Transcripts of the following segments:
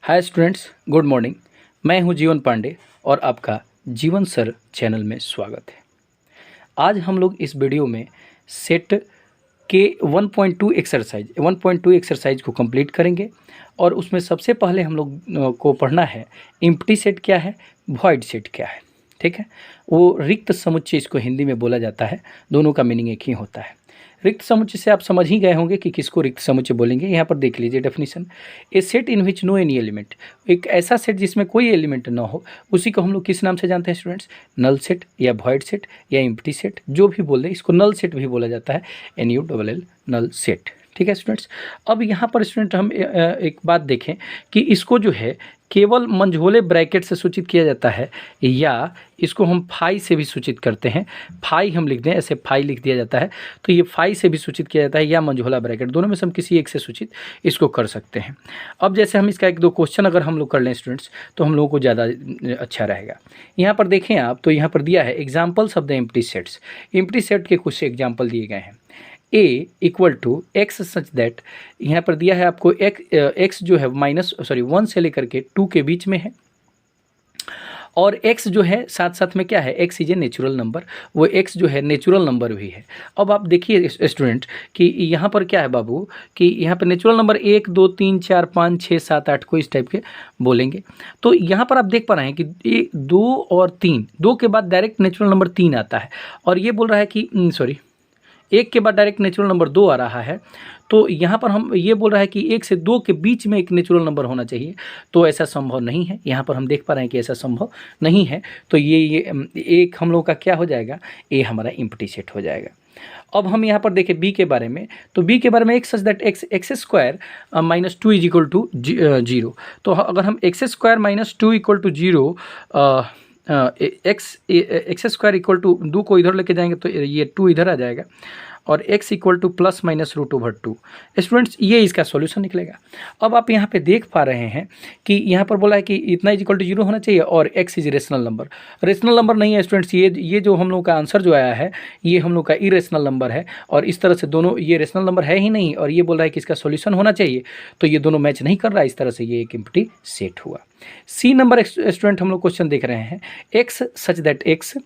Hi students, good morning. मैं हूं जीवन पांडे और आपका जीवन सर चैनल में स्वागत है। आज हम लोग इस वीडियो में सेट के 1.2 एक्सरसाइज को कंप्लीट करेंगे और उसमें सबसे पहले हम लोग को पढ़ना है एम्प्टी सेट क्या है, वॉइड सेट क्या है। ठीक है, वो रिक्त समुच्चय इसको हिंदी में बोला जाता है। दोनों का मीनिंग एक ही होता है। रिक्त समुच्चय से आप समझ ही गए होंगे कि किसको रिक्त समुच्चय बोलेंगे। यहाँ पर देख लीजिए definition, a set in which no any element. एक ऐसा सेट जिसमें कोई एलिमेंट ना हो, उसी को हम लोग किस नाम से जानते हैं स्टूडेंट्स? नल सेट या वॉइड सेट या एम्प्टी सेट, जो भी बोल दें। इसको नल सेट भी बोला जाता है, NULL नल सेट। ठीक है स्टूडेंट्स, अब यहाँ पर स्टूडेंट हम एक बात देखें कि इसको जो है केवल मंझोले ब्रैकेट से सूचित किया जाता है या इसको हम फाई से भी सूचित करते हैं। फाई हम लिख दें, ऐसे फाई लिख दिया जाता है, तो ये फाई से भी सूचित किया जाता है या मंझोला ब्रैकेट, दोनों में से हम किसी एक से सूचित इसको कर सकते हैं। अब जैसे हम इसका एक दो क्वेश्चन अगर हम लोग कर लें स्टूडेंट्स, तो हम लोगों को ज़्यादा अच्छा रहेगा। यहाँ पर देखें आप, तो यहाँ पर दिया है examples of the empty sets. Empty set के कुछ एग्जाम्पल दिए गए हैं। a equal to X such that, यहाँ पर दिया है आपको x जो है -1 से लेकर के 2 के बीच में है, और x जो है साथ साथ में क्या है, x is a natural number. वो x जो है नेचुरल नंबर भी है। अब आप देखिए स्टूडेंट कि यहाँ पर क्या है बाबू, कि यहाँ पर नेचुरल नंबर 1 2 3 4 5 6 7 8 को इस टाइप के बोलेंगे। तो यहाँ पर आप देख पा रहे हैं कि 2 और 3, 2 के बाद डायरेक्ट नेचुरल नंबर 3 आता है, और ये बोल रहा है कि एक के बाद डायरेक्ट नेचुरल नंबर 2 आ रहा है। तो यहाँ पर हम ये बोल रहा है कि 1 से 2 के बीच में एक नेचुरल नंबर होना चाहिए, तो ऐसा संभव नहीं है। यहाँ पर हम देख पा रहे हैं कि ऐसा संभव नहीं है। तो ये एक हम लोग का क्या हो जाएगा, ये हमारा एम्प्टी सेट हो जाएगा। अब हम यहाँ पर देखें बी के बारे में, तो बी के बारे में X such that X square -2 is equal to 0। तो अगर हम X square -2 equal to 0, X square equal to 2 को इधर लेके जाएंगे तो ये 2 इधर आ जाएगा, और x इक्वल टू ±√/2। स्टूडेंट्स, ये इसका सॉल्यूशन निकलेगा। अब आप यहाँ पे देख पा रहे हैं कि यहाँ पर बोला है कि इतना इज इक्वल टू 0 होना चाहिए और x is rational number. Rational number नहीं है स्टूडेंट्स, ये जो हम लोग का आंसर जो आया है, ये हम लोग का इरेशनल नंबर है, और इस तरह से दोनों, ये रेशनल नंबर है ही नहीं, और ये बोल रहा है कि इसका सॉल्यूशन होना चाहिए, तो ये दोनों मैच नहीं कर रहा है। इस तरह से ये एक एम्प्टी सेट हुआ। सी नंबर स्टूडेंट हम लोग क्वेश्चन देख रहे हैं, x सच that x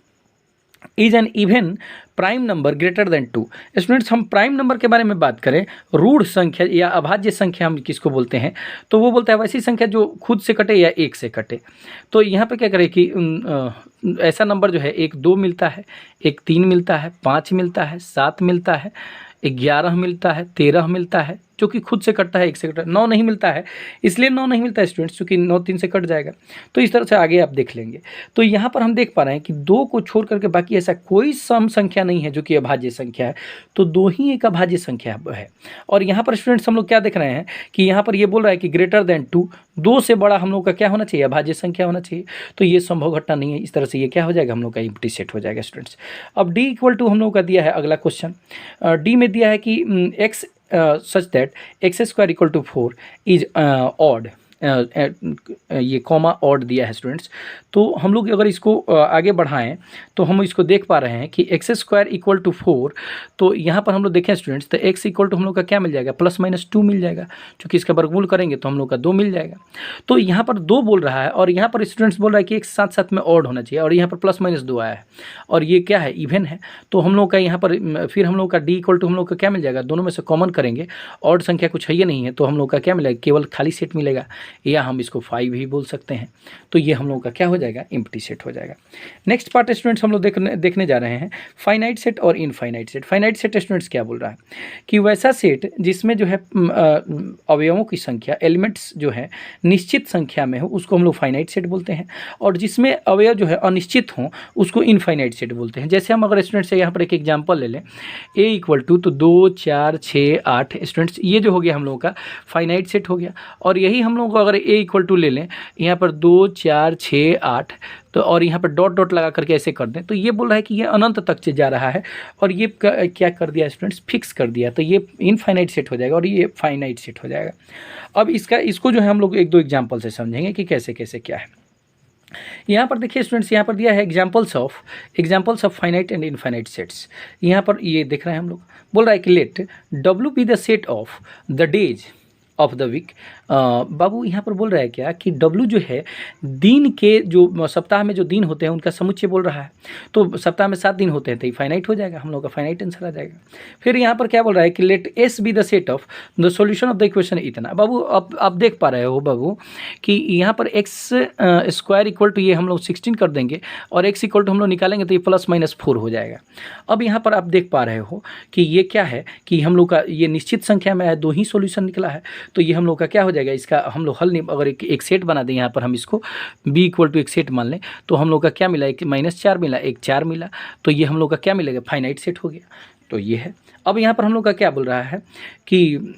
is an even prime number greater than 2। Students, हम प्राइम नंबर के बारे में बात करें, रूढ़ संख्या या अभाज्य संख्या हम किसको बोलते हैं, तो वो बोलता है वैसी संख्या जो खुद से कटे या 1 से कटे। तो यहाँ पे क्या करें कि ऐसा नंबर जो है, 1 2 मिलता है, 1 3 मिलता है, 5 मिलता है, 7 मिलता है, 11 मिलता है, 13 मिलता है, जो कि खुद से कटता है, 1 से कटता है। 9 नहीं मिलता है, इसलिए 9 नहीं मिलता है स्टूडेंट्स, क्योंकि 9 3 से कट जाएगा। तो इस तरह से आगे आप देख लेंगे। तो यहाँ पर हम देख पा रहे हैं कि 2 को छोड़ करके बाकी ऐसा कोई सम संख्या नहीं है जो कि अभाज्य संख्या है, तो 2 ही एक अभाज्य संख्या है। और यहाँ पर स्टूडेंट्स हम लोग क्या देख रहे हैं कि यहाँ पर ये बोल रहा है कि ग्रेटर देन 2, 2 से बड़ा हम लोग का क्या होना चाहिए, अभाज्य संख्या होना चाहिए। तो ये संभव घटना नहीं है। इस तरह से ये क्या हो जाएगा, हम लोग का एम्प्टी सेट हो जाएगा स्टूडेंट्स। अब डी इक्वल टू हम लोग का दिया है अगला क्वेश्चन। डी में दिया है कि X such that X square equal to 4 is odd. ये कॉमा ऑड दिया है स्टूडेंट्स। तो हम लोग अगर इसको आगे बढ़ाएं तो हम इसको देख पा रहे हैं कि एक्स स्क्वायर इक्वल टू 4, तो यहाँ पर हम लोग देखें स्टूडेंट्स, तो एक्स इक्वल टू हम लोग का क्या मिल जाएगा, +-2 मिल जाएगा, क्योंकि इसका वर्गमूल करेंगे तो हम लोग का 2 मिल जाएगा। तो यहाँ पर 2 बोल रहा है, और यहाँ पर स्टूडेंट्स बोल रहा है कि एक साथ साथ में ऑड होना चाहिए, और यहाँ पर +-2 आया है, और ये क्या है, इवन है। तो हम लोग का यहाँ पर फिर हम लोग का डी इक्वल टू हम लोग का क्या मिल जाएगा, दोनों में से कॉमन करेंगे, ऑड संख्या कुछ है ये नहीं है, तो हम लोग का क्या मिलेगा, केवल खाली सेट मिलेगा, या हम इसको 5 भी बोल सकते हैं। तो ये हम लोग का क्या हो जाएगा, एम्प्टी सेट हो जाएगा। नेक्स्ट पार्ट स्टूडेंट्स हम लोग देखने जा रहे हैं फाइनाइट सेट और infinite set. Finite set students क्या बोल रहा है कि वैसा सेट जिसमें जो है अवयवों की संख्या, एलिमेंट्स जो है निश्चित संख्या में हो, उसको हम लोग फाइनाइट सेट बोलते हैं, और जिसमें अवयव जो है अनिश्चित हों उसको इनफाइनाइट सेट बोलते हैं। जैसे हम अगर स्टूडेंट्स से यहाँ पर एक एग्जाम्पल ले लें, a इक्वल टू, तो 2 4 6 8 स्टूडेंट्स, ये जो हो गया हम लोगों का फाइनाइट सेट हो गया। और यही हम लोग अगर a इक्वल टू ले लें, यहाँ पर 2 4 6 8, तो और यहाँ पर डॉट डॉट लगा करके ऐसे कर दें, तो ये बोल रहा है कि ये अनंत तक से जा रहा है, और ये क्या कर दिया स्टूडेंट्स, फिक्स कर दिया, तो ये इनफाइनाइट सेट हो जाएगा और ये फाइनाइट सेट हो जाएगा। अब इसको जो है हम लोग एक दो एग्जाम्पल से समझेंगे कि कैसे कैसे क्या है। यहाँ पर देखिए स्टूडेंट्स, यहाँ पर दिया है examples of finite and infinite sets. यहाँ पर ये देख रहे हैं हम लोग, बोल रहा है कि let W be the set of the days of the week बाबू यहाँ पर बोल रहा है क्या कि W जो है दिन के जो सप्ताह में जो दिन होते हैं उनका समुच्चय बोल रहा है। तो सप्ताह में 7 दिन होते हैं तो ये फाइनाइट हो जाएगा, हम लोग का फाइनाइट आंसर आ जाएगा। फिर यहाँ पर क्या बोल रहा है कि let S be the set of the solution of the equation इतना। बाबू अब आप देख पा रहे हो बाबू कि यहाँ पर x स्क्वायर इक्वल टू ये हम लोग 16 कर देंगे और x इक्वल टू हम लोग निकालेंगे तो ये +-4 हो जाएगा। अब यहाँ पर आप देख पा रहे हो कि ये क्या है कि हम लोग का ये निश्चित संख्या में है, 2 ही सॉल्यूशन निकला है। तो ये हम लोग का क्या हो जाएगा, इसका हम लोग हल अगर एक सेट बना दें, यहाँ पर हम इसको b इक्वल टू एक सेट मान लें तो हम लोग का क्या मिला, एक -4 मिला, एक 4 मिला, तो ये हम लोग का क्या मिलेगा, फाइनाइट सेट हो गया। तो ये है। अब यहाँ पर हम लोग का क्या बोल रहा है कि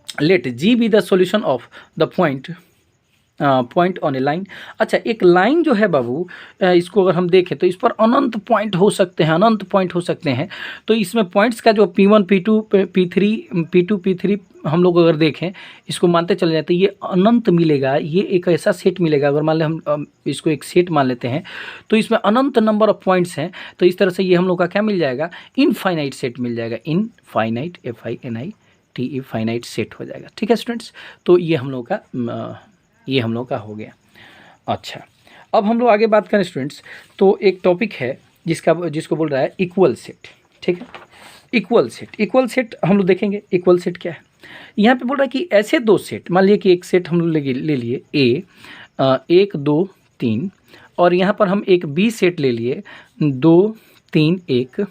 let G be the solution of the point on a line. अच्छा, एक लाइन जो है बाबू, इसको अगर हम देखें तो इस पर अनंत पॉइंट हो सकते हैं, अनंत पॉइंट हो सकते हैं। तो इसमें पॉइंट्स का जो P1 P2 P3 P3 हम लोग अगर देखें, इसको मानते चले जाते ये अनंत मिलेगा। ये एक ऐसा सेट मिलेगा, अगर मान लें हम इसको एक सेट मान लेते हैं तो इसमें अनंत नंबर ऑफ पॉइंट्स हैं। तो इस तरह से ये हम लोग का क्या मिल जाएगा, इनफाइनाइट सेट मिल जाएगा, इनफाइनाइट FINITE फाइनाइट सेट हो जाएगा। ठीक है स्टूडेंट्स, तो ये हम लोग का हो गया। अच्छा, अब हम लोग आगे बात करें स्टूडेंट्स, तो एक टॉपिक है जिसको बोल रहा है इक्वल सेट। ठीक है, इक्वल सेट हम लोग देखेंगे। इक्वल सेट क्या है, यहाँ पे बोल रहा है कि ऐसे दो सेट, मान लिए कि एक सेट हम लोग ले लिए A 1 2 3 और यहाँ पर हम एक B सेट ले लिए 2 3 1।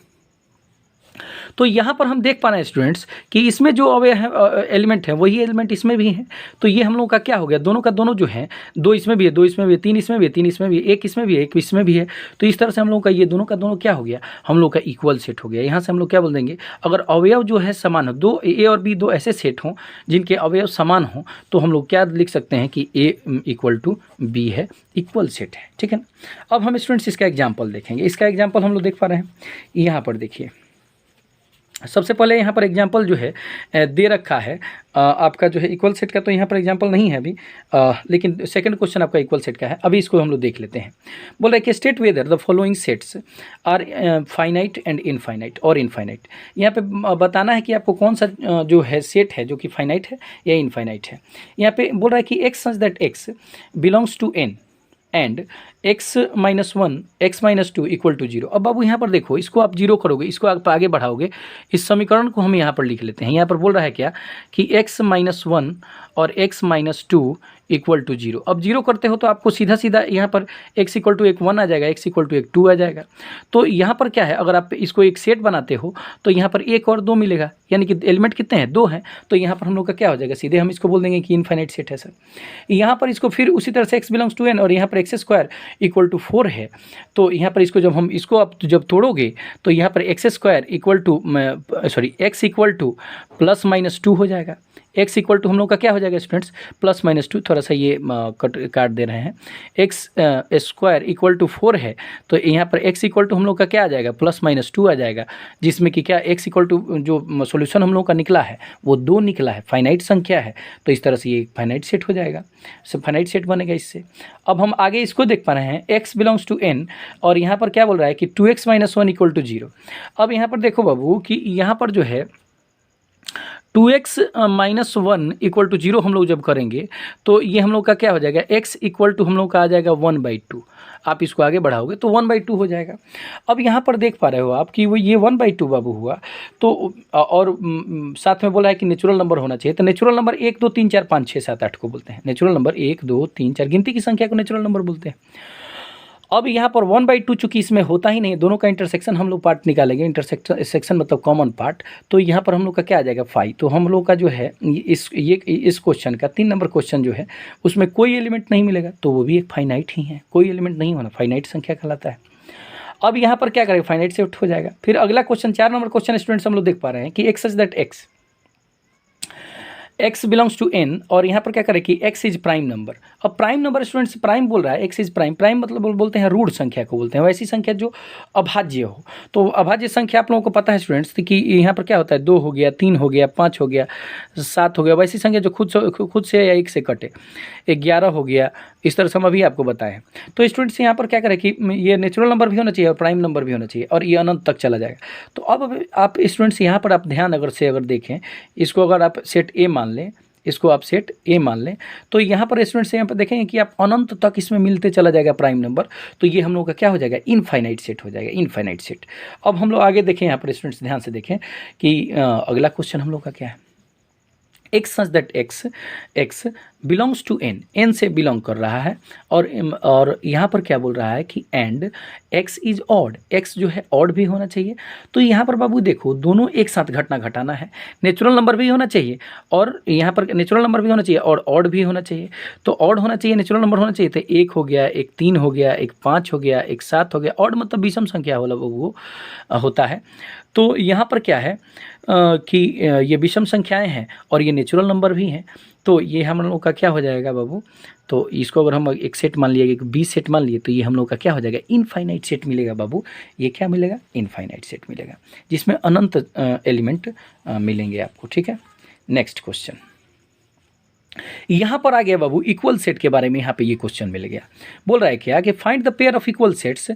तो यहाँ पर हम देख पा रहे हैं स्टूडेंट्स कि इसमें जो एलिमेंट है वही एलिमेंट इसमें भी है। तो ये हम लोग का क्या हो गया, दोनों का दोनों जो है, 2 इसमें भी है, 2 इसमें भी है, 3 इसमें भी है, 3 इसमें भी है, 1 इसमें भी है, 1 इसमें भी है। तो इस तरह से हम लोग का ये दोनों का दोनों क्या हो गया, हम लोग का इक्वल सेट हो गया। यहाँ से हम लोग क्या बोल देंगे, अगर अवयव जो है समान हो, दो A और B दो ऐसे सेट हों जिनके अवयव समान हों, तो हम लोग क्या लिख सकते हैं कि A इक्वल टू B है, इक्वल सेट है। ठीक है ना। अब हम स्टूडेंट्स इसका एग्जाम्पल देखेंगे। इसका एग्जाम्पल हम लोग देख पा रहे हैं, यहाँ पर देखिए। सबसे पहले यहाँ पर एग्जाम्पल जो है दे रखा है आपका जो है इक्वल सेट का, तो यहाँ पर एग्जाम्पल नहीं है अभी, लेकिन सेकंड क्वेश्चन आपका इक्वल सेट का है। अभी इसको हम लोग देख लेते हैं। बोल रहा है कि state whether the following sets are finite and infinite और इनफाइनाइट। यहाँ पे बताना है कि आपको कौन सा जो है सेट है जो कि फाइनाइट है या इनफाइनाइट है। यहाँ पे बोल रहा है कि X such that X belongs to n and x-1 x-2 equal to 0। अब बाबू यहाँ पर देखो, इसको आप 0 करोगे, इसको आप आगे बढ़ाओगे, इस समीकरण को हम यहाँ पर लिख लेते हैं। यहाँ पर बोल रहा है क्या कि x-1 और x-2 इक्वल टू 0। अब 0 करते हो तो आपको सीधा सीधा यहाँ पर x इक्वल टू 1 आ जाएगा, x इक्वल टू 2 आ जाएगा। तो यहाँ पर क्या है, अगर आप इसको एक सेट बनाते हो तो यहाँ पर 1 और 2 मिलेगा, यानी कि एलिमेंट कितने हैं, 2 हैं। तो यहाँ पर हम लोग का क्या हो जाएगा, सीधे हम इसको बोल देंगे कि इनफाइनाइट सेट है सर। यहाँ पर इसको फिर उसी तरह से x बिलोंग्स टू n और यहाँ पर x² इक्वल टू 4 है। तो यहाँ पर इसको आप जब तोड़ोगे तो यहाँ पर x² equal to x equal to +-2 हो जाएगा। x इक्वल टू हम लोग का क्या हो जाएगा स्टूडेंट्स, +-2। थोड़ा सा ये काट दे रहे हैं। x² इक्वल टू 4 है, तो यहाँ पर x इक्वल टू हम लोग का क्या आ जाएगा, +-2 आ जाएगा, जिसमें कि क्या x इक्वल टू जो सॉल्यूशन हम लोग का निकला है वो 2 निकला है, फाइनाइट संख्या है। तो इस तरह से ये फाइनाइट सेट हो जाएगा, फाइनाइट सेट बनेगा इससे। अब हम आगे इसको देख पा रहे हैं, x बिलोंग्स टू n और यहाँ पर क्या बोल रहा है कि 2x - 1 इक्वल टू 0। अब यहाँ पर देखो बाबू कि यहाँ पर जो है 2x - 1 इक्वल टू 0 हम लोग जब करेंगे तो ये हम लोग का क्या हो जाएगा, x इक्वल टू हम लोग का आ जाएगा 1/2। आप इसको आगे बढ़ाओगे तो 1/2 हो जाएगा। अब यहाँ पर देख पा रहे हो आप कि वो ये 1/2 बाबू हुआ। तो और साथ में बोला है कि नेचुरल नंबर होना चाहिए। तो नेचुरल नंबर 1 2 3 4 5 6 7 8 को बोलते हैं। नेचुरल नंबर 1 2 3 4 गिनती की संख्या को नेचुरल नंबर बोलते हैं। अब यहाँ पर 1/2 चूँकि इसमें होता ही नहीं, दोनों का इंटरसेक्शन हम लोग पार्ट निकालेंगे, इंटरसेक्शन मतलब कॉमन पार्ट। तो यहाँ पर हम लोग का क्या आ जाएगा 5। तो हम लोग का जो है इस क्वेश्चन का 3 नंबर क्वेश्चन जो है उसमें कोई एलिमेंट नहीं मिलेगा, तो वो भी एक फाइनाइट ही है। कोई एलिमेंट नहीं होना फाइनाइट संख्या कहलाता है। अब यहाँ पर क्या करेंगे, फाइनाइट सेट हो जाएगा। फिर अगला क्वेश्चन 4 नंबर क्वेश्चन स्टूडेंट्स हम लोग देख पा रहे हैं कि X such that x belongs to n और यहाँ पर क्या करें कि x इज प्राइम नंबर। अब प्राइम नंबर स्टूडेंट्स प्राइम बोल रहा है, x इज प्राइम। प्राइम मतलब बोलते हैं रूढ़ संख्या को बोलते हैं, वैसी संख्या जो अभाज्य हो। तो अभाज्य संख्या आप लोगों को पता है स्टूडेंट्स कि यहाँ पर क्या होता है, 2 हो गया, 3 हो गया, 5 हो गया, 7 हो गया, वैसी संख्या जो खुद से या 1 से कटे, 11 हो गया। इस तरह से हम अभी आपको बताएं। तो स्टूडेंट्स यहाँ पर क्या करें कि ये नेचुरल नंबर भी होना चाहिए और प्राइम नंबर भी होना चाहिए और ये अनंत तक चला जाएगा। तो अब आप स्टूडेंट्स यहाँ पर आप ध्यान अगर देखें, इसको अगर आप सेट ए मान लें, इसको आप सेट ए मान लें। तो यहाँ पर स्टूडेंट्स यहाँ पर देखेंगे कि आप अनंत तक इसमें मिलते चला जाएगा प्राइम नंबर, तो ये हम लोग का क्या हो जाएगा, इनफाइनाइट सेट हो जाएगा, इनफाइनाइट सेट। अब हम लोग आगे देखें, यहाँ पर स्टूडेंट्स ध्यान से देखें कि अगला क्वेश्चन हम लोग का क्या है, X such that X belongs to N से बिलोंग कर रहा है, और यहाँ पर क्या बोल रहा है कि and x is odd, x जो है ऑड भी होना चाहिए। तो यहाँ पर बाबू देखो दोनों एक साथ घटना घटाना है, नेचुरल नंबर भी होना चाहिए और यहाँ पर नेचुरल नंबर भी होना चाहिए और ऑड भी होना चाहिए। तो ऑड होना चाहिए, नेचुरल नंबर होना चाहिए, तो 1 हो गया, एक 3 हो गया, एक 5 हो गया, एक 7 हो गया। ऑड मतलब विषम संख्या वो होता है। तो यहाँ पर क्या है कि ये विषम संख्याएं हैं और ये नेचुरल नंबर भी हैं, तो ये हम लोग का क्या हो जाएगा बाबू, तो इसको अगर हम एक सेट मान लिए, एक बी सेट मान लिए, तो ये हम लोग का क्या हो जाएगा, इनफाइनाइट सेट मिलेगा बाबू। ये क्या मिलेगा, इनफाइनाइट सेट मिलेगा, जिसमें अनंत एलिमेंट मिलेंगे आपको। ठीक है, नेक्स्ट क्वेश्चन यहाँ पर आ गया बाबू, इक्वल सेट के बारे में यहाँ पे ये क्वेश्चन मिल गया। बोल रहा है क्या कि find the pair of equal sets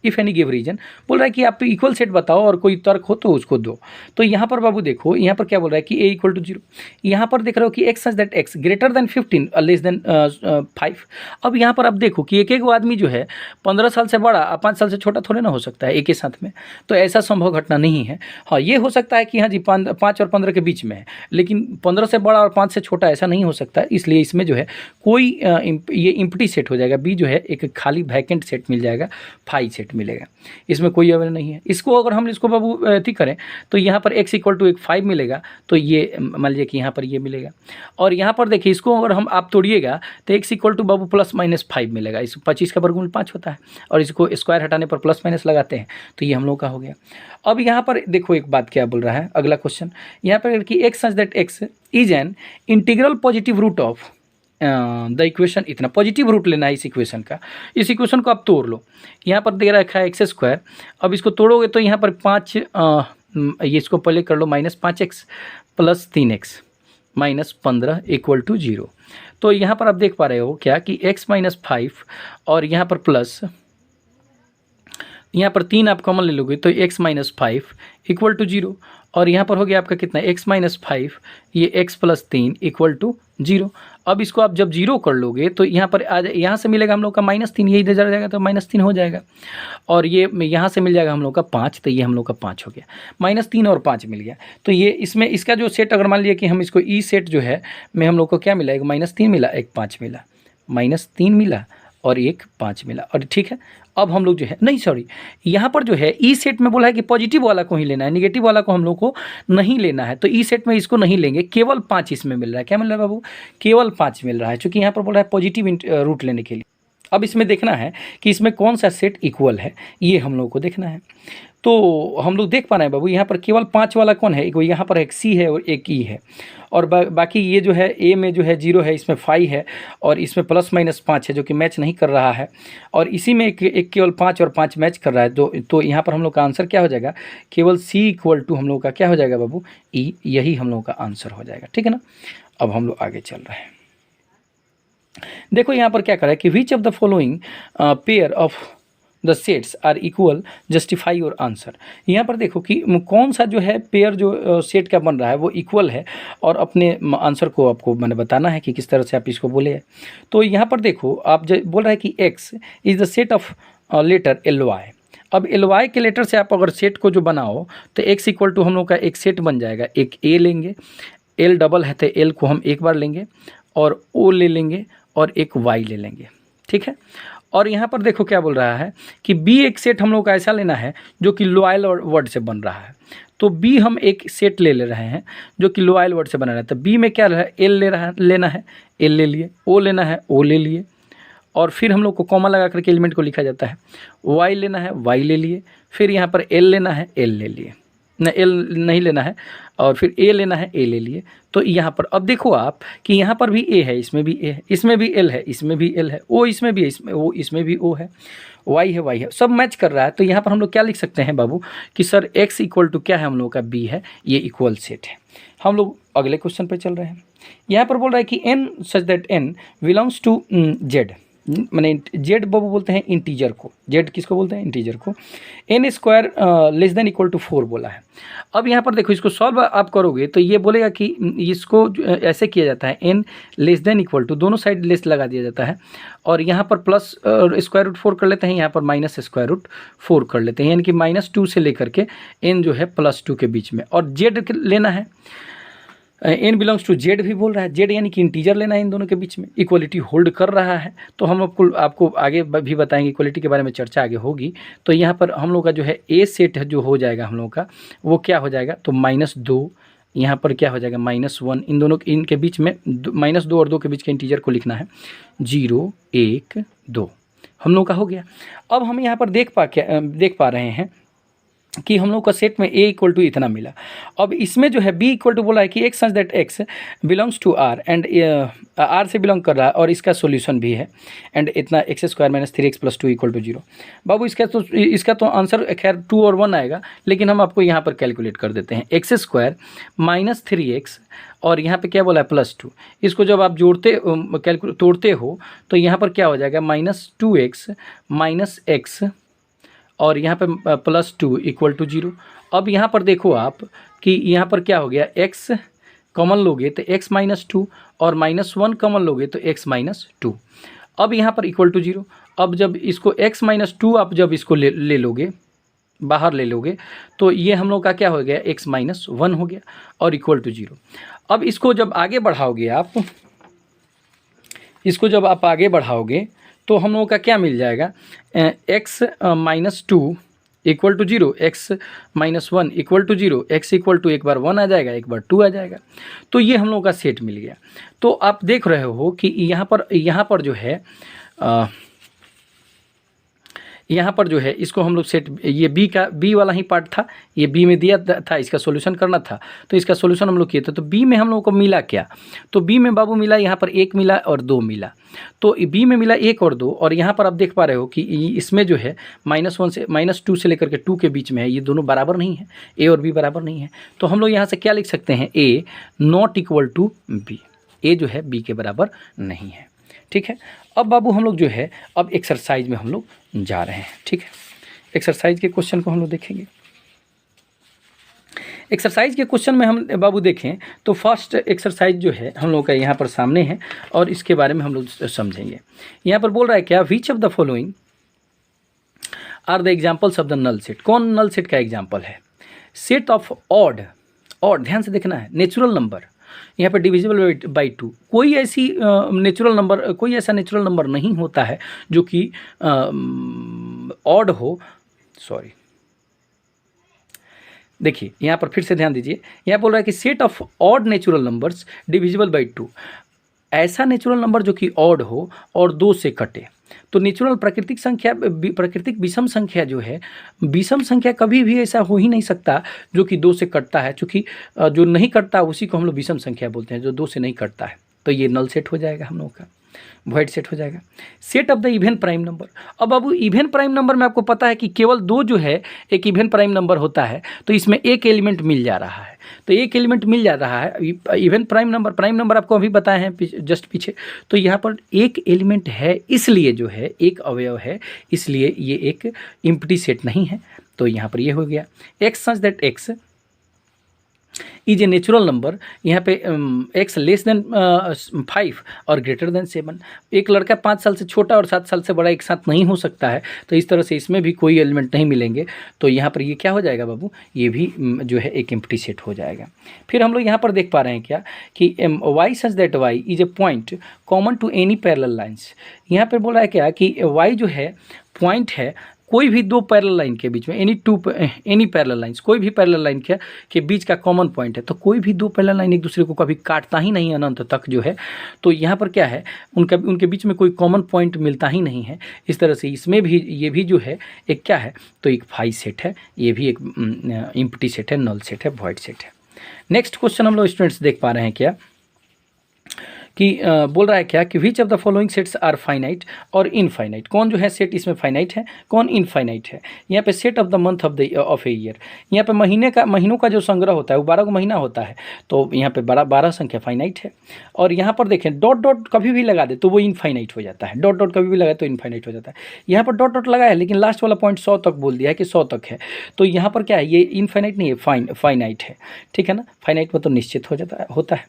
if any give reason. बोल रहा है कि आप इक्वल सेट बताओ और कोई तर्क हो तो उसको दो। तो यहाँ पर बाबू देखो, यहाँ पर क्या बोल रहा है कि a इक्वल टू 0। यहाँ पर देख रहे हो कि X such that x greater than 15 less than 5। अब यहाँ पर आप देखो कि एक एक आदमी जो है 15 साल से बड़ा 5 साल से छोटा थोड़े ना हो सकता है एक ही साथ में, तो ऐसा संभव घटना नहीं है। हाँ, ये हो सकता है कि हाँ जी 5 और 15 के बीच में है, लेकिन 15 से बड़ा और 5 से छोटा ऐसा नहीं हो सकता। इसलिए इसमें जो है कोई ये इम्प्टी सेट हो जाएगा, बी जो है एक खाली वैकेंट सेट मिल जाएगा, फाई सेट मिलेगा, इसमें कोई अवैध नहीं है। इसको अगर हम इसको बाबू अथी करें तो यहाँ पर x इक्वल टू 5 मिलेगा, तो ये मान लीजिए कि यहाँ पर ये मिलेगा। और यहाँ पर देखिए इसको अगर हम आप तोड़िएगा तो x इक्वल टू बाबू +-5 मिलेगा। इस 25 का वर्गमूल 5 होता है और इसको स्क्वायर हटाने पर प्लस माइनस लगाते हैं, तो ये हम लोग का हो गया। अब यहाँ पर देखो एक बात क्या बोल रहा है, अगला क्वेश्चन यहाँ पर कि X such that X is an integral positive root of the equation. इतना पॉजिटिव रूट लेना है इस इक्वेशन का। इस इक्वेशन को आप तोड़ लो, यहाँ पर दे रखा है x²। अब इसको तोड़ोगे तो यहाँ पर 5 ये इसको पहले कर लो -5x + 3x -15 इक्वल टू 0। तो यहाँ पर आप देख पा रहे हो क्या कि x -5 और यहाँ पर प्लस, यहाँ पर 3 आप कॉमन ले लोगे तो x -5 इक्वल टू 0। और यहाँ पर हो गया आपका कितना, x -5 ये x + 3 इक्वल टू 0। अब इसको आप जब 0 कर लोगे तो यहाँ पर यहाँ से मिलेगा हम लोग का -3, ये इधर जाएगा तो -3 हो जाएगा। और ये यहाँ से मिल जाएगा हम लोग का 5, तो ये हम लोग का 5 हो गया, -3 और 5 मिल गया। तो ये इसमें इसका जो सेट अगर मान लिया कि हम इसको ई सेट जो है में हम लोग को क्या मिला, एक -3 मिला, एक 5 मिला, -3 मिला और एक 5 मिला। और ठीक है, अब हम लोग जो है नहीं सॉरी यहाँ पर जो है ई सेट में बोला है कि पॉजिटिव वाला को ही लेना है, निगेटिव वाला को हम लोग को नहीं लेना है। तो ई सेट में इसको नहीं लेंगे, केवल 5 इसमें मिल रहा है। क्या मिल रहा है बाबू, केवल 5 मिल रहा है, क्योंकि यहाँ पर बोल रहा है पॉजिटिव रूट लेने के लिए। अब इसमें देखना है कि इसमें कौन सा सेट इक्वल है, ये हम लोग को देखना है। तो हम लोग देख पा रहे हैं बाबू यहाँ पर केवल 5 वाला कौन है, यहाँ पर एक सी है और एक ई है, और बाकी ये जो है ए में जो है 0 है, इसमें 5 है और इसमें +-5 है जो कि मैच नहीं कर रहा है, और इसी में एक केवल 5 और 5 मैच कर रहा है। तो यहाँ पर हम लोग का आंसर क्या हो जाएगा, केवल सी इक्वल टू हम लोग का क्या हो जाएगा बाबू, ई, यही हम लोग का आंसर हो जाएगा। ठीक है ना, अब हम लोग आगे चल रहे हैं। देखो यहाँ पर क्या कर रहा है कि which of the following pair of the sets are equal, justify और आंसर। यहाँ पर देखो कि कौन सा जो है पेयर जो सेट का बन रहा है वो इक्वल है, और अपने आंसर को आपको मैंने बताना है कि किस तरह से आप इसको बोले। तो यहाँ पर देखो आप जो बोल रहा है कि x is the set of letter ly। अब ly के लेटर से आप अगर सेट को जो बनाओ तो x इक्वल टू हम लोग का एक सेट बन जाएगा, एक a लेंगे, l डबल है तो l को हम एक बार लेंगे, और o ले लेंगे और एक y ले लेंगे। ठीक है, और यहाँ पर देखो क्या बोल रहा है कि बी एक सेट हम लोग का ऐसा लेना है जो कि लॉयल वर्ड से बन रहा है। तो बी हम एक सेट ले रहे हैं जो कि लॉयल वर्ड से बना रहा है। तो बी में क्या एल लेना है, एल ले लिए, ओ लेना है, ओ ले लिए, और फिर हम लोग को कॉमा लगा करके एलिमेंट को लिखा जाता है। वाई लेना है, वाई ले लिए, फिर यहाँ पर एल लेना है, एल ले लिए, न एल नहीं लेना है, और फिर ए लेना है, ए ले लिए। तो यहाँ पर अब देखो आप कि यहाँ पर भी ए है, इसमें भी ए है, इसमें भी एल है, इसमें भी एल है, ओ इसमें भी है, इसमें भी ओ है, वाई है, वाई है, सब मैच कर रहा है। तो यहाँ पर हम लोग क्या लिख सकते हैं बाबू कि सर एक्स इक्वल टू क्या है, हम लोग का बी है, ये इक्वल सेट है। हम लोग अगले क्वेश्चन पर चल रहे हैं। यहाँ पर बोल रहा है कि N such that N belongs to Z. मैंने जेड बाबू बोलते हैं इंटीजर को, जेड किसको बोलते हैं, इंटीजर को। N square less than equal to 4 बोला है। अब यहाँ पर देखो इसको सॉल्व आप करोगे तो ये बोलेगा कि इसको ऐसे किया जाता है, N less than equal to, दोनों साइड लेस लगा दिया जाता है और यहाँ पर प्लस स्क्वायर रूट 4 कर लेते हैं, यहाँ पर माइनस स्क्वायर रूट 4 कर लेते हैं, यानी कि -2 से लेकर के एन जो है +2 के बीच में, और जेड लेना है, एन बिलोंग्स टू जेड भी बोल रहा है, जेड यानी कि इंटीजर लेना है इन दोनों के बीच में, इक्वलिटी होल्ड कर रहा है। तो हम आपको आगे भी बताएंगे, इक्वलिटी के बारे में चर्चा आगे होगी। तो यहाँ पर हम लोग का जो है ए सेट जो हो जाएगा हम लोग का, वो क्या हो जाएगा, तो -2, यहाँ पर क्या हो जाएगा -1, इन दोनों इनके बीच में -2 और 2 के बीच के इंटीजर को लिखना है 0 1 2, हम लोग का हो गया। अब हम यहाँ पर देख पा रहे हैं कि हम लोग का सेट में a इक्वल टू इतना मिला। अब इसमें जो है b इक्वल टू बोला है कि x सच that x belongs to r and r से बिलोंग कर रहा है और इसका सॉल्यूशन भी है, एंड इतना x² - 3x + 2 इक्वल टू 0। बाबू इसका तो आंसर खैर 2 और 1 आएगा, लेकिन हम आपको यहाँ पर कैलकुलेट कर देते हैं, x² - 3x और यहाँ पे क्या बोला है +2। इसको जब आप तोड़ते हो तो यहाँ पर क्या हो जाएगा, -2x - x और यहाँ पे +2 इक्वल टू 0। अब यहाँ पर देखो आप कि यहाँ पर क्या हो गया, x कॉमन लोगे तो x -2 और -1 कॉमन लोगे तो x -2। अब यहाँ पर इक्वल टू 0। अब जब इसको x -2 आप जब इसको ले लोगे, बाहर ले लोगे, तो ये हम लोग का क्या हो गया, x -1 हो गया और इक्वल टू 0। अब इसको जब आगे बढ़ाओगे, तो हम लोगों का क्या मिल जाएगा, x -2 equal to 0, x -1 equal to 0, x equal to एक बार 1 आ जाएगा, एक बार 2 आ जाएगा। तो ये हम लोगों का सेट मिल गया। तो आप देख रहे हो कि यहाँ पर जो है इसको हम लोग सेट, ये बी वाला ही पार्ट था, ये बी में दिया था, इसका सॉल्यूशन करना था, तो इसका सॉल्यूशन हम लोग किए थे। तो बी में हम लोगों को मिला क्या, तो बी में बाबू मिला यहाँ पर 1 मिला और 2 मिला। तो बी में मिला 1 और 2, और यहाँ पर आप देख पा रहे हो कि इसमें जो है -2 से लेकर के 2 के बीच में है, ये दोनों बराबर नहीं है, ए और बी बराबर नहीं है। तो हम लोग यहाँ से क्या लिख सकते हैं, ए नॉट इक्वल टू बी, ए जो है बी के बराबर नहीं है। ठीक है, अब बाबू हम लोग जो है अब एक्सरसाइज में हम लोग जा रहे हैं। ठीक है, एक्सरसाइज के क्वेश्चन को हम लोग देखेंगे। एक्सरसाइज के क्वेश्चन में हम बाबू देखें तो फर्स्ट एक्सरसाइज जो है हम लोग का यहाँ पर सामने है और इसके बारे में हम लोग समझेंगे। यहाँ पर बोल रहा है क्या, which of the following are the examples of the null set. कौन नल सेट का एग्जाम्पल है, सेट ऑफ ऑड, ध्यान से देखना है, नेचुरल नंबर यहाँ पर डिविजिबल बाई 2। कोई ऐसा नेचुरल नंबर नहीं होता है जो कि ऑड हो, सॉरी देखिए यहाँ पर फिर से ध्यान दीजिए, यहाँ बोल रहा है कि set of odd natural numbers divisible by 2, ऐसा नेचुरल नंबर जो कि ऑड हो और 2 से कटे। तो नेचुरल प्राकृतिक विषम संख्या जो है, विषम संख्या कभी भी ऐसा हो ही नहीं सकता जो कि 2 से कटता है, चूँकि जो नहीं कटता उसी को हम लोग विषम संख्या बोलते हैं, जो 2 से नहीं कटता है। तो ये नल सेट हो जाएगा हम लोग का, वॉइड सेट हो जाएगा। Set of the even prime number, अब बाबू इवन प्राइम नंबर में आपको पता है कि केवल 2 जो है एक इवन प्राइम नंबर होता है, तो इसमें एक एलिमेंट मिल जा रहा है, तो एक एलिमेंट मिल जा रहा है। इवन प्राइम नंबर आपको अभी बताए हैं जस्ट पीछे, तो यहाँ पर एक एलिमेंट है, इसलिए जो है एक अवयव है, इसलिए ये एक एम्प्टी सेट नहीं है। तो यहाँ पर ये हो गया x such that X is a natural number, यहाँ पे x लेस देन 5 और ग्रेटर देन 7। एक लड़का 5 साल से छोटा और 7 साल से बड़ा एक साथ नहीं हो सकता है, तो इस तरह से इसमें भी कोई एलिमेंट नहीं मिलेंगे। तो यहाँ पर ये क्या हो जाएगा बाबू, ये भी जो है एक एम्प्टी सेट हो जाएगा। फिर हम लोग यहाँ पर देख पा रहे हैं क्या कि y such that y is a point common to any parallel lines. यहाँ पर बोला है क्या कि y जो है पॉइंट है कोई भी 2 पैरेलल लाइन के बीच में, एनी पैरेलल लाइन्स, कोई भी पैरेलल लाइन के बीच का कॉमन पॉइंट है। तो कोई भी 2 पैरेलल लाइन एक दूसरे को कभी काटता ही नहीं अनंत तक जो है, तो यहाँ पर क्या है, उनके बीच में कोई कॉमन पॉइंट मिलता ही नहीं है। इस तरह से इसमें भी ये भी जो है एक क्या है, तो एक फाई सेट है, ये भी एक एम्प्टी सेट है, नल सेट है, वॉइड सेट है। नेक्स्ट क्वेश्चन हम लोग स्टूडेंट्स देख पा रहे हैं क्या कि बोल रहा है क्या कि which of the following sets are finite और इनफाइनाइट, कौन जो है सेट इसमें फाइनाइट है, कौन इनफाइनाइट है। यहाँ पे set of the month of a year, यहाँ पे महीनों का जो संग्रह होता है वो 12 महीना होता है, तो यहाँ पे 12 संख्या फाइनाइट है। और यहाँ पर देखें डॉट डॉट कभी भी लगा दे तो वो इनफाइनाइट हो जाता है, डॉट डॉट कभी भी लगाए तो इनफाइनाइट हो जाता है। यहाँ पर डॉट डॉट लगा है लेकिन लास्ट वाला पॉइंट 100 तक बोल दिया है कि 100 तक है, तो यहाँ पर क्या है, ये इनफाइनाइट नहीं है, फाइनाइट है, ठीक है ना। फाइनाइट में तो निश्चित होता है।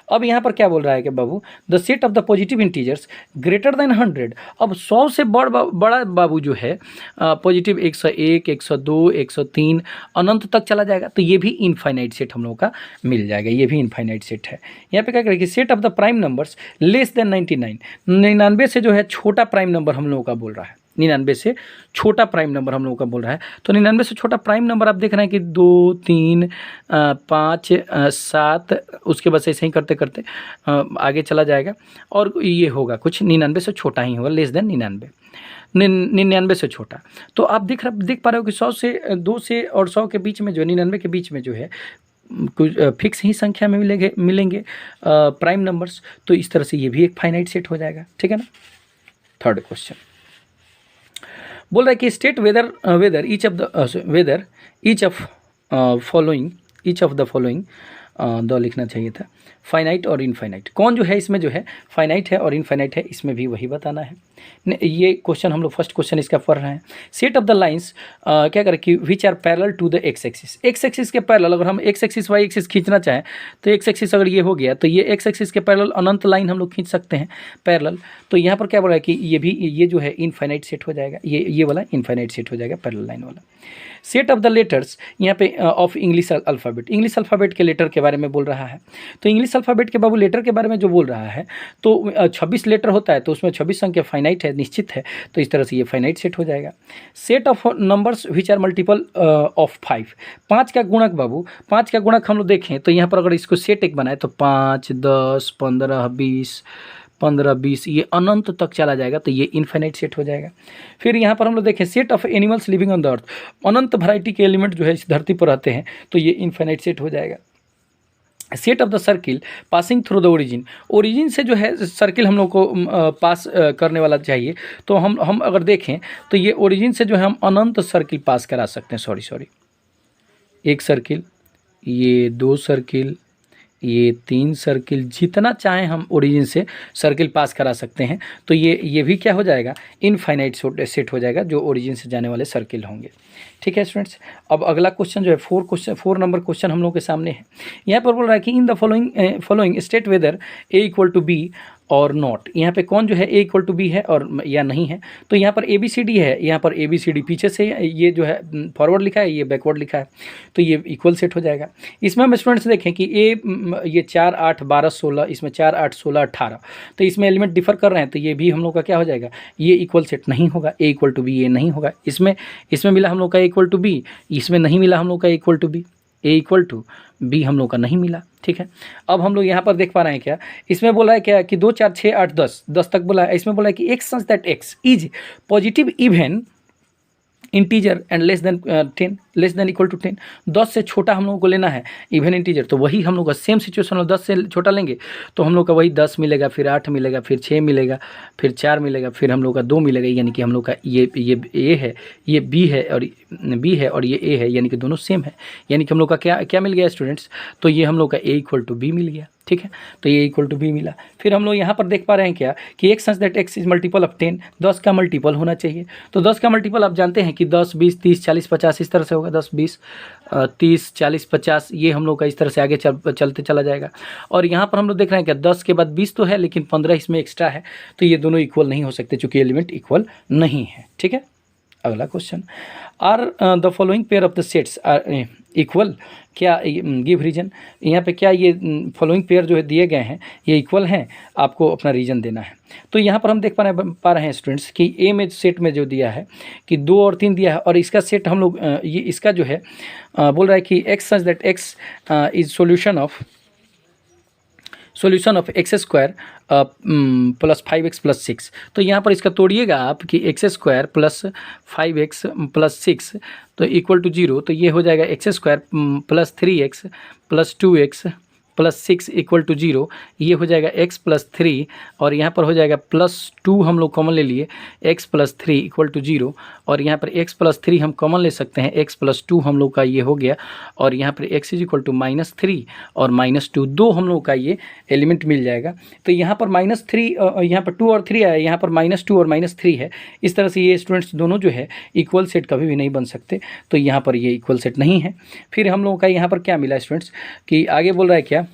अब यहाँ पर क्या बोल रहा है कि बाबू the set of the positive integers greater than 100, अब 100 से बड़ा बाबू जो है पॉजिटिव 101, 102, 103 अनंत तक चला जाएगा, तो ये भी इनफाइनाइट सेट हम लोगों का मिल जाएगा, ये भी इनफाइनाइट सेट है। यहाँ पे क्या करेंगे, set of the prime numbers less than 99, 99 से जो है छोटा प्राइम नंबर हम लोगों का बोल रहा है, 99 से छोटा प्राइम नंबर हम लोगों का बोल रहा है। तो 99 से छोटा प्राइम नंबर आप देख रहे हैं कि 2, 3, 5, 7, उसके बाद ऐसे ही करते करते आगे चला जाएगा और ये होगा कुछ 99 से छोटा ही होगा, लेस देन 99 से छोटा। तो आप देख पा रहे हो कि 100 से 2 से और 100 के बीच में जो 99 के बीच में जो है कुछ फिक्स ही संख्या में मिलेंगे प्राइम नंबर्स, तो इस तरह से ये भी एक फाइनाइट सेट हो जाएगा, ठीक है ना। थर्ड क्वेश्चन बोल रहा है कि state whether each of the following the लिखना चाहिए था, फाइनाइट और इनफाइनाइट, कौन जो है इसमें जो है फाइनाइट है और इनफाइनाइट है, इसमें भी वही बताना है। ये क्वेश्चन हम लोग फर्स्ट क्वेश्चन इसका पढ़ रहे हैं। सेट ऑफ द लाइंस क्या करें कि which are parallel to the X axis के पैरेलल, अगर हम एक्स एक्सिस वाई एक्सिस खींचना चाहें तो एक्स एक्सिस अगर ये हो गया तो ये एक्स एक्सिस के पैरेलल अनंत लाइन हम लोग खींच सकते हैं पैरेलल। तो यहाँ पर क्या बोल रहा है कि ये जो है इनफाइनाइट सेट हो जाएगा, ये वाला इनफाइनाइट सेट हो जाएगा पैरेलल लाइन वाला। सेट ऑफ द लेटर्स यहाँ पे ऑफ इंग्लिश अल्फ़ाबेट के लेटर के बारे में बोल रहा है। तो इंग्लिश अल्फ़ाबेट के बाबू लेटर के बारे में जो बोल रहा है, तो 26 लेटर होता है, तो उसमें 26 संख्या फाइनाइट है, निश्चित है, तो इस तरह से ये फाइनाइट सेट हो जाएगा। Set of numbers which are multiple of 5, 5 का गुणक बाबू, 5 का गुणक हम लोग देखें तो यहाँ पर अगर इसको सेट एक बनाए तो 5, 10, 15, 20 ये अनंत तक चला जाएगा, तो ये इनफाइनाइट सेट हो जाएगा। फिर यहाँ पर हम लोग देखें set of animals living on the earth, Anant variety के एलिमेंट जो है इस धरती पर रहते हैं, तो ये इनफाइनाइट सेट हो जाएगा। Set of the circle passing through the origin से जो है सर्किल हम लोग को पास करने वाला चाहिए, तो हम अगर देखें तो ये ओरिजिन से जो है हम अनंत सर्किल पास करा सकते हैं, सॉरी एक सर्किल, ये 2 सर्किल, ये 3 सर्किल, जितना चाहें हम ओरिजिन से सर्किल पास करा सकते हैं, तो ये भी क्या हो जाएगा, इनफाइनाइट सेट हो जाएगा जो ओरिजिन से जाने वाले सर्किल होंगे, ठीक है स्टूडेंट्स। अब अगला क्वेश्चन जो है 4 नंबर क्वेश्चन हम लोग के सामने है। यहाँ पर बोल रहा है कि in the following state whether A equal to B और नॉट, यहाँ पे कौन जो है ए इक्वल टू बी है और या नहीं है। तो यहाँ पर ABCD है, यहाँ पर ABCD पीछे से ये जो है फॉरवर्ड लिखा है, ये बैकवर्ड लिखा है, तो ये इक्वल सेट हो जाएगा। इसमें हम स्टूडेंट्स देखें कि ये 4, 8, 12, 16, इसमें 4, 8, 16, 18, तो इसमें एलिमेंट डिफर कर रहे हैं, तो ये भी हम लोग का क्या हो जाएगा, ये इक्वल सेट नहीं होगा, ए इक्वल टू बी ये नहीं होगा। इसमें मिला हम लोग का इक्वल टू बी, इसमें नहीं मिला हम लोग का equal to B, A equal to B हम लोग का नहीं मिला, ठीक है। अब हम लोग यहाँ पर देख पा रहे हैं क्या, इसमें बोला है क्या कि 2, 4, 6, 8, 10 तक बोला है। इसमें बोला है कि X such that X is positive even integer and less than 10, less than equal to 10, 10 से छोटा हम लोगों को लेना है इवन इंटीजर, तो वही हम लोग का सेम सिचुएशन में 10 से छोटा लेंगे तो हम लोग का वही 10 मिलेगा, फिर 8 मिलेगा, फिर 6 मिलेगा, फिर 4 मिलेगा, फिर हम लोग का 2 मिलेगा, यानी कि हम लोग का ये ए है, ये बी है और ये ए है, यानी कि दोनों सेम है, यानी कि हम लोग का क्या मिल गया स्टूडेंट्स, तो ये हम लोग का ए इक्वल टू बी मिल गया, ठीक है। तो ये इक्वल टू बी मिला। फिर हम लोग यहाँ पर देख पा रहे हैं क्या कि X such that X is multiple of 10, 10 का मल्टीपल होना चाहिए। तो 10 का मल्टीपल आप जानते हैं कि 10, 20, 30, 40, 50 इस तरह से होगा, 10, 20, 30, 40, 50, ये हम लोग का इस तरह से आगे चलते चला जाएगा। और यहाँ पर हम लोग देख रहे हैं कि 10 के बाद 20 तो है, लेकिन 15 इसमें एक्स्ट्रा है, तो ये दोनों इक्वल नहीं हो सकते चूँकि एलिमेंट इक्वल नहीं है, ठीक है। अगला question, are the following pair of the sets are equal, क्या गिव रीजन, यहाँ पे क्या ये फॉलोइंग पेयर जो है दिए गए हैं ये इक्वल हैं, आपको अपना रीजन देना है। तो यहाँ पर हम देख पा रहे हैं स्टूडेंट्स कि ए में सेट में जो दिया है कि 2 और 3 दिया है, और इसका सेट हम लोग ये इसका जो है बोल रहा है कि X such that X is solution of x square plus 5x plus 6। तो यहाँ पर इसका तोड़िएगा आप कि x square plus 5x plus 6 तो इक्वल टू 0, तो ये हो जाएगा X square plus 3x plus 2x plus 6 equal to 0, ये हो जाएगा x प्लस 3 और यहाँ पर हो जाएगा प्लस 2 हम लोग कॉमन ले लिए, x प्लस 3 इक्वल टू 0 और यहाँ पर x प्लस 3 हम कॉमन ले सकते हैं, x प्लस 2 हम लोग का ये हो गया और यहाँ पर x इज इक्वल टू -3 और -2 दो हम लोग का ये एलिमेंट मिल जाएगा। तो यहाँ पर -3 यहाँ पर 2 और 3 आया, यहाँ पर -2 और -3 है। इस तरह से ये स्टूडेंट्स दोनों जो है इक्वल सेट कभी भी नहीं बन सकते, तो यहाँ पर ये इक्वल सेट नहीं है। फिर हम लोगों का यहाँ पर क्या मिला स्टूडेंट्स कि आगे बोल रहा है क्या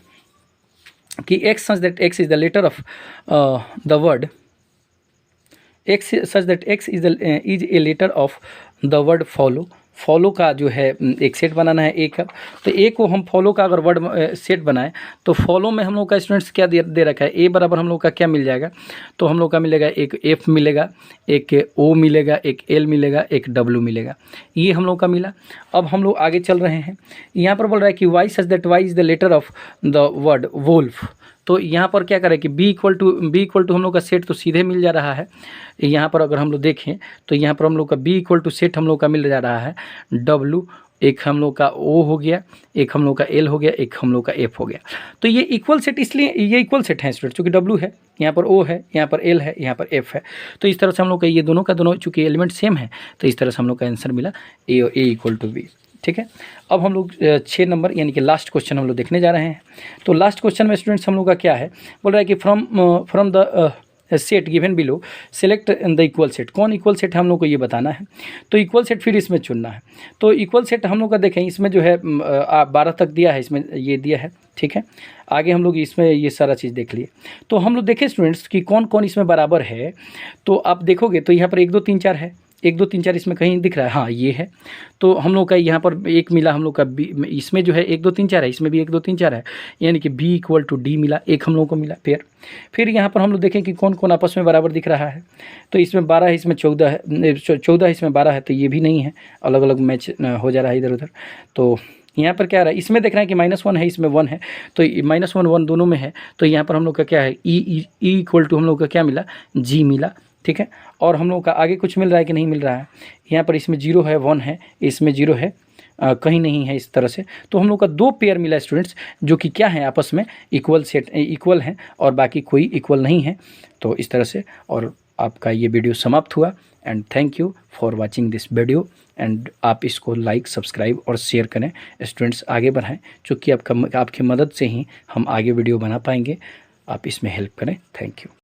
कि x such that x is the letter of the word, x such that x is a letter of the word follow। Follow का जो है एक सेट बनाना है ए का, तो ए को हम फॉलो का अगर वर्ड सेट बनाए तो फॉलो में हम लोग का स्टूडेंट्स क्या दे रखा है, ए बराबर हम लोग का क्या मिल जाएगा, तो हम लोग का मिलेगा एक एफ मिलेगा, एक ओ मिलेगा, एक एल मिलेगा, एक डब्ल्यू मिलेगा, ये हम लोग का मिला। अब हम लोग आगे चल रहे हैं, यहाँ पर बोल रहा है कि Y such that Y is the letter of the word wolf. तो यहाँ पर क्या करें कि b इक्वल टू हम लोग का सेट तो सीधे मिल जा रहा है। यहाँ पर अगर हम लोग देखें तो यहाँ पर हम लोग का b इक्वल टू सेट हम लोग का मिल जा रहा है w, एक हम लोग का o हो गया, एक हम लोग का l हो गया, एक हम लोग का f हो गया। तो ये इक्वल सेट, इसलिए ये इक्वल सेट है स्टूडेंट, चूँकि w है, यहाँ पर o है, यहाँ पर l है, यहाँ पर f है। तो इस तरह से हम लोग का ये दोनों का दोनों चूँकि एलिमेंट सेम है, तो इस तरह से हम लोग का आंसर मिला a इक्वल टू b। ठीक है, अब हम लोग 6 नंबर यानी कि लास्ट क्वेश्चन हम लोग देखने जा रहे हैं। तो लास्ट क्वेश्चन में स्टूडेंट्स हम लोग का क्या है, बोल रहा है कि from the set given below select the equal set. कौन इक्वल सेट है हम लोग को ये बताना है, तो इक्वल सेट फिर इसमें चुनना है। तो इक्वल सेट हम लोग का देखें, इसमें जो है 12 तक दिया है, इसमें ये दिया है। ठीक है, आगे हम लोग इसमें ये सारा चीज़ देख लिए। तो हम लोग देखें स्टूडेंट्स कि कौन कौन इसमें बराबर है, तो आप देखोगे तो यहाँ पर 1 2 3 4 है, 1 2 3 4 इसमें कहीं दिख रहा है, हाँ ये है। तो हम लोग का यहाँ पर एक मिला हम लोग का बी, इसमें जो है 1 2 3 4 है, इसमें भी 1 2 3 4 है, यानी कि b इक्वल टू डी मिला, एक हम लोग को मिला। फिर यहाँ पर हम लोग देखें कि कौन कौन आपस में बराबर दिख रहा है। तो इसमें 12 है, इसमें 14 है, 14 है, इसमें 12 है, तो ये भी नहीं है, अलग अलग मैच हो जा रहा है इधर उधर। तो यहाँ पर क्या आ रहा है, इसमें देख रहे हैं कि -1 है, इसमें 1 है, तो -1 1 दोनों में है। तो यहाँ पर हम लोग का क्या है, ई इक्वल टू हम लोग का क्या मिला, जी मिला। ठीक है, और हम लोग का आगे कुछ मिल रहा है कि नहीं मिल रहा है, यहाँ पर इसमें 0 है, 1 है, इसमें 0 है, कहीं नहीं है, इस तरह से। तो हम लोग का 2 पेयर मिला स्टूडेंट्स, जो कि क्या है आपस में इक्वल हैं और बाकी कोई इक्वल नहीं है। तो इस तरह से और आपका ये वीडियो समाप्त हुआ। And thank you for watching this video. And आप इसको लाइक, सब्सक्राइब और शेयर करें स्टूडेंट्स, आगे बढ़ाएं, चूँकि आपकी मदद से ही हम आगे वीडियो बना पाएंगे। आप इसमें हेल्प करें। Thank you.